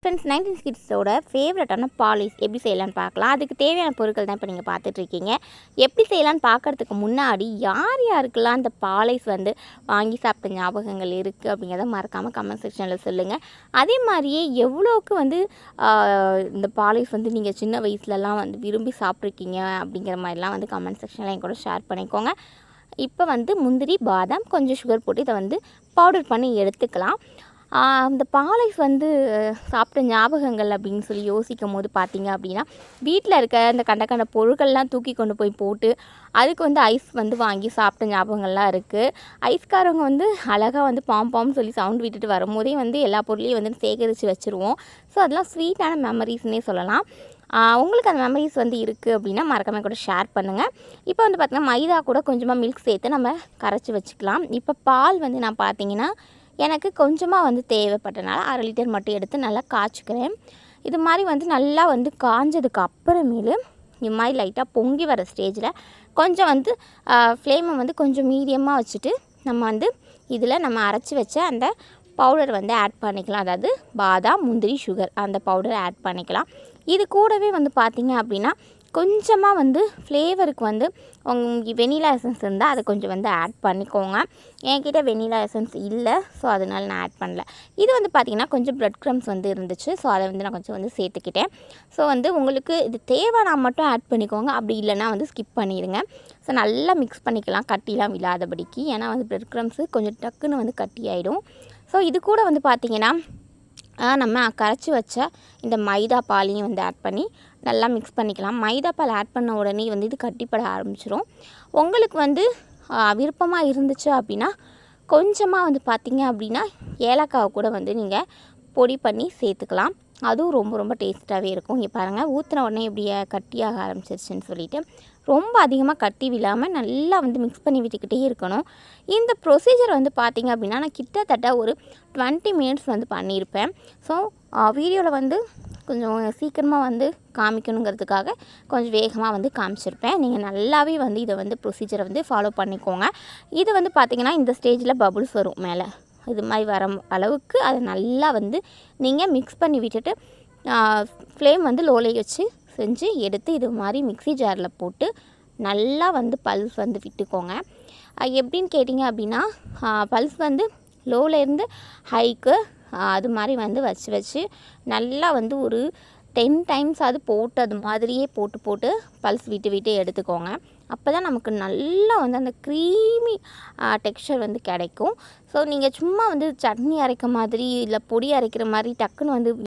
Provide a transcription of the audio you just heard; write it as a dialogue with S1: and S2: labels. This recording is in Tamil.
S1: ஃப்ரெண்ட்ஸ் 19 கிட்ஸோட ஃபேவரட்டான பாலிஷ் எப்படி செய்யலான்னு பார்க்கலாம். அதுக்கு தேவையான பொருட்கள் தான் இப்போ நீங்கள் பார்த்துட்ருக்கீங்க. எப்படி செய்யலான்னு பார்க்குறதுக்கு முன்னாடி யார் யாருக்கெல்லாம் அந்த பாலிஷ் வாங்கி சாப்பிட்ட ஞாபகங்கள் இருக்குது அப்படிங்கிறத மறக்காமல் கமெண்ட் செக்ஷனில் சொல்லுங்கள். அதே மாதிரியே எவ்வளோக்கு இந்த பாலிஷ் நீங்கள் சின்ன வயசுலலாம் விரும்பி சாப்பிட்ருக்கீங்க அப்படிங்கிற மாதிரிலாம் கமெண்ட் செக்ஷனில் என் கூட ஷேர் பண்ணிக்கோங்க. இப்போ முந்திரி, பாதாம், கொஞ்சம் சுகர் போட்டு இதை பவுடர் பண்ணி எடுத்துக்கலாம். இந்த பாலிஷ் சாப்பிட்ட ஞாபகங்கள் அப்படின்னு சொல்லி யோசிக்கும் போது பார்த்தீங்க அப்படின்னா, வீட்டில் இருக்க இந்த கண்ட பொருட்கள்லாம் தூக்கி கொண்டு போய் போட்டு அதுக்கு ஐஸ் வாங்கி சாப்பிட்ட ஞாபகங்கள்லாம் இருக்குது. ஐஸ்காரவங்க அழகாக பாம் சொல்லி சவுண்ட் விட்டுட்டு வரும்போதே எல்லா பொருளையும் சேகரித்து வச்சுருவோம். ஸோ அதெல்லாம் ஸ்வீட்டான மெமரிஸ்னே சொல்லலாம். உங்களுக்கு அந்த மெமரிஸ் இருக்குது அப்படின்னா மறக்காம கூட ஷேர் பண்ணுங்கள். இப்போ பார்த்திங்கன்னா மைதா கூட கொஞ்சமாக மில்க் சேர்த்து நம்ம கரைச்சி வச்சுக்கலாம். இப்போ பால் நான் பார்த்தீங்கன்னா எனக்கு கொஞ்சமாக தேவைப்பட்டனால 1/2 லிட்டர் மட்டும் எடுத்து நல்லா காய்ச்சிக்கிறேன். இது மாதிரி நல்லா காஞ்சதுக்கு அப்புறமேலு இது மாதிரி லைட்டாக பொங்கி வர ஸ்டேஜில் கொஞ்சம் ஃப்ளேமை கொஞ்சம் மீடியமாக வச்சுட்டு நம்ம இதில் நம்ம அரைச்சி வச்ச அந்த பவுடர் ஆட் பண்ணிக்கலாம். அதாவது பாதாம், முந்திரி, சுகர் அந்த பவுடரை ஆட் பண்ணிக்கலாம். இது கூடவே பார்த்திங்க அப்படின்னா கொஞ்சமாக ஃப்ளேவருக்கு வெனிலா எசன்ஸ் இருந்தால் அதை கொஞ்சம் ஆட் பண்ணிக்கோங்க. என்கிட்ட வெனிலா எசன்ஸ் இல்லை, ஸோ அதனால் நான் ஆட் பண்ணல. இது பார்த்திங்கன்னா கொஞ்சம் ப்ரெட் க்ரம்ஸ் இருந்துச்சு, ஸோ அதை நான் கொஞ்சம் சேர்த்துக்கிட்டேன். ஸோ உங்களுக்கு இது தேவைன்னா மட்டும் ஆட் பண்ணிக்கோங்க, அப்படி இல்லைனா ஸ்கிப் பண்ணிடுங்க. ஸோ நல்லா மிக்ஸ் பண்ணிக்கலாம், கட்டிலாம் விழாதபடிக்கு. ஏன்னா ப்ரெட் க்ரம்ஸு கொஞ்சம் டக்குன்னு கட்டி ஆகிடும். ஸோ இது கூட பார்த்திங்கன்னா நம்ம கரைச்சி வச்ச இந்த மைதா பாலையும் ஆட் பண்ணி நல்லா மிக்ஸ் பண்ணிக்கலாம். மைதா பால் ஆட் பண்ண உடனே இது கட்டிப்பட ஆரம்பிச்சிடும். உங்களுக்கு விருப்பமாக இருந்துச்சு அப்படின்னா கொஞ்சமாக பார்த்திங்க அப்படின்னா ஏலக்காவை கூட நீங்கள் பொடி பண்ணி சேர்த்துக்கலாம். அதுவும் ரொம்ப ரொம்ப டேஸ்ட்டாகவே இருக்கும். இங்கே பாருங்கள், ஊற்றின உடனே இப்படி கட்டியாக ஆரம்பிச்சிருச்சுன்னு சொல்லிவிட்டு ரொம்ப அதிகமாக கட்டி விழாமல் நல்லா மிக்ஸ் பண்ணி விட்டுக்கிட்டே இருக்கணும். இந்த ப்ரொசீஜர் பார்த்திங்க அப்படின்னா நான் கிட்டத்தட்ட ஒரு 20 மினிட்ஸ் பண்ணியிருப்பேன். ஸோ வீடியோவில் கொஞ்சம் சீக்கிரமாக காமிக்கணுங்கிறதுக்காக கொஞ்சம் வேகமாக காமிச்சிருப்பேன். நீங்கள் நல்லாவே இதை ப்ரொசீஜரை ஃபாலோ பண்ணிக்கோங்க. இது பார்த்திங்கன்னா இந்த ஸ்டேஜில் பபுள்ஸ் வரும் மேலே, இது மாதிரி வர அளவுக்கு அதை நல்லா நீங்கள் மிக்ஸ் பண்ணி விட்டுட்டு ஃப்ளேம் லோலே வச்சு செஞ்சு எடுத்து இது மாதிரி மிக்ஸி ஜாரில் போட்டு நல்லா பல்ஸ் விட்டுக்கோங்க. எப்படின்னு கேட்டிங்க அப்படின்னா பல்ஸ் லோலேருந்து ஹைக்கு அது மாதிரி வச்சு நல்லா ஒரு 10 டைம்ஸ் அது போட்டு அது மாதிரியே போட்டு பல்ஸ் விட்டு எடுத்துக்கோங்க. அப்போ தான் நமக்கு நல்லா அந்த க்ரீமி டெக்ஸ்சர் கிடைக்கும். ஸோ நீங்கள் சும்மா சட்னி அரைக்க மாதிரி இல்லை பொடி அரைக்கிற மாதிரி டக்குன்னு